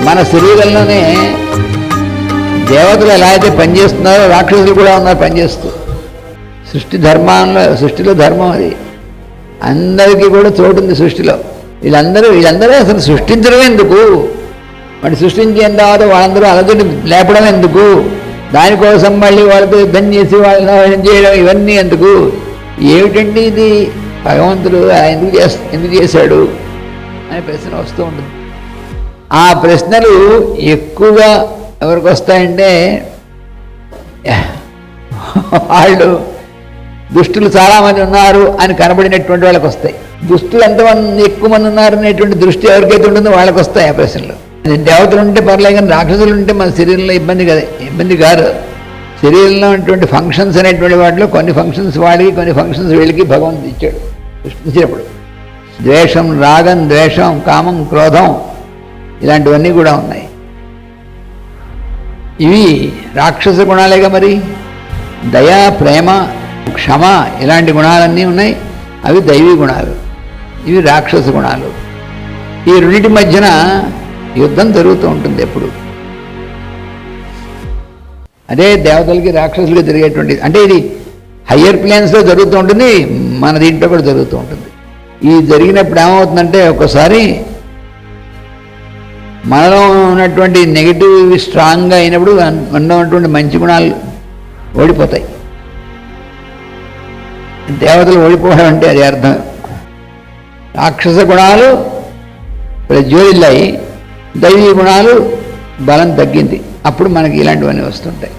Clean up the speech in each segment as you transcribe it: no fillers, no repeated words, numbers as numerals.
మన శరీరంలోనే దేవతలు ఎలా అయితే పనిచేస్తున్నారో రాక్షసులు కూడా ఉన్నారు పనిచేస్తూ. సృష్టిలో ధర్మం అది. అందరికీ కూడా చోటు ఉంది సృష్టిలో. వీళ్ళందరూ అసలు సృష్టించడం ఎందుకు, మరి సృష్టించిన తర్వాత వాళ్ళందరూ అలజడి లేపడం ఎందుకు, దానికోసం మళ్ళీ వాళ్ళతో యుద్ధం చేసి వాళ్ళని చేయడం ఇవన్నీ ఎందుకు, ఏమిటండి ఇది, భగవంతుడు ఎందుకు చేశాడు అనే ప్రశ్న వస్తూ ఉంటుంది. ఆ ప్రశ్నలు ఎక్కువగా ఎవరికి వస్తాయంటే వాళ్ళు దుష్టులు చాలామంది ఉన్నారు అని కనబడినటువంటి వాళ్ళకి వస్తాయి. దుష్టులు ఎంతమంది ఎక్కువ మంది ఉన్నారు అనేటువంటి దృష్టి ఎవరికైతే ఉంటుందో వాళ్ళకి వస్తాయి ఆ ప్రశ్నలు. దేవతలు ఉంటే పర్లేదు, కానీ రాక్షసులు ఉంటే మన శరీరంలో ఇబ్బంది కాదు. శరీరంలో ఉన్నటువంటి ఫంక్షన్స్ అనేటువంటి వాటిలో కొన్ని ఫంక్షన్స్ వాడికి, కొన్ని ఫంక్షన్స్ వీళ్ళకి భగవంతుడు ఇచ్చాడు సృష్టించినప్పుడు. ద్వేషం, రాగం, ద్వేషం, కామం, క్రోధం ఇలాంటివన్నీ కూడా ఉన్నాయి. ఇవి రాక్షస గుణాలేగా. మరి దయ, ప్రేమ, క్షమ ఇలాంటి గుణాలన్నీ ఉన్నాయి. అవి దైవీ గుణాలు, ఇవి రాక్షస గుణాలు. ఈ రెండింటి మధ్యన యుద్ధం జరుగుతూ ఉంటుంది ఎప్పుడు. అదే దేవతలకి రాక్షసులకి జరిగేటువంటి, అంటే ఇది హయ్యర్ ప్లేన్స్లో జరుగుతూ ఉంటుంది, మన దీంట్లో కూడా జరుగుతూ ఉంటుంది. ఇది జరిగినప్పుడు ఏమవుతుందంటే ఒక్కోసారి మనలో ఉన్నటువంటి నెగిటివ్ స్ట్రాంగ్గా అయినప్పుడు మనలో ఉన్నటువంటి మంచి గుణాలు ఓడిపోతాయి. దేవతలు ఓడిపోవడం అంటే అది అర్థం. రాక్షస గుణాలు ప్రజ్వలిల్లాయి, దైవీ గుణాలు బలం తగ్గింది. అప్పుడు మనకి ఇలాంటివన్నీ వస్తుంటాయి.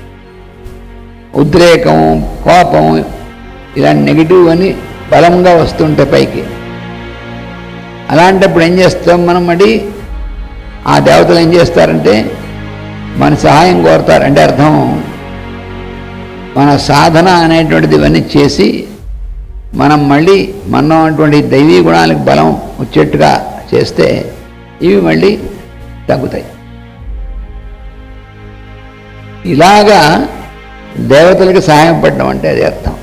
ఉద్రేకం, కోపం ఇలాంటి నెగిటివ్ అని బలంగా వస్తుంటాయి పైకి. అలాంటప్పుడు ఏం చేస్తాం మనం? మరి ఆ దేవతలు ఏం చేస్తారంటే మన సహాయం కోరుతారు. అంటే అర్థం మన సాధన అనేటువంటిది ఇవన్నీ చేసి మనం మళ్ళీ మనలో ఉన్నటువంటి దైవీ గుణాలకు బలం వచ్చేట్టుగా చేస్తే ఇవి మళ్ళీ తగ్గుతాయి. ఇలాగా దేవతలకు సహాయం పడడం అంటే అది అర్థం.